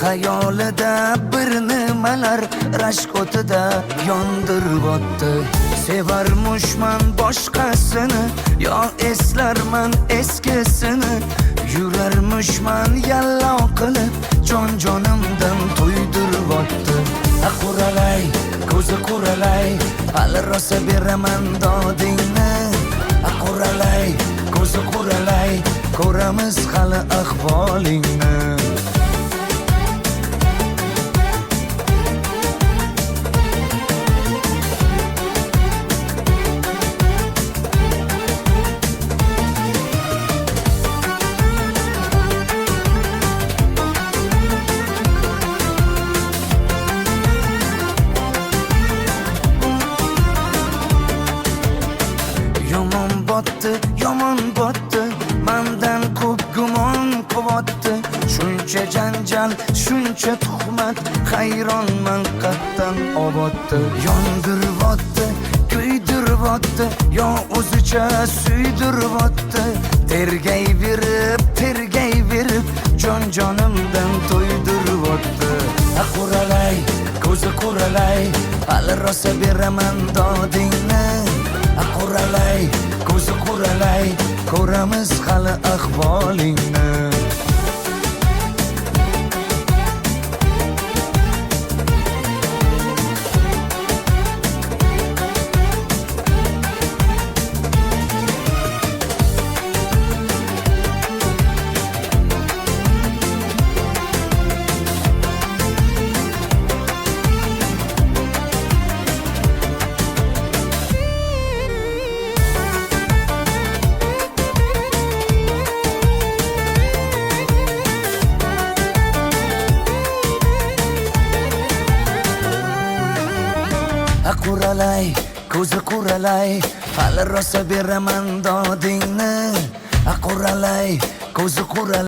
Xayolida bir nimalar rashk o'tida yondiribotdi. Sevarmushman boshqasini, yo eslarman eskisini. Yurarmushman yallo qilib, jon-jonimdan to'ydiribotdi. Quralay, ko'zi quralay, hali rosa beraman dodingni. Quralay, ko'zi quralay, ko'ramiz hali ahvolingni. Yomon botdi, mendan ko'p gumon quvotdi. Shuncha janjal, shuncha tuhmat, hayronman qattan oboddi. Yondiribotdi, kuydiribotdi, yo o'zicha suydiribotdi. Tergayverib, jon-jonimdan to'ydiribotdi. Quralay, ko'zi quralay, hali rosa beraman dodingni. Quralay, ko'zi quralay, ko'ramiz hali ahvolingni. Quralay, ko'zi quralay, hali rosa beraman dodingni. Quralay, ko'zi quralay.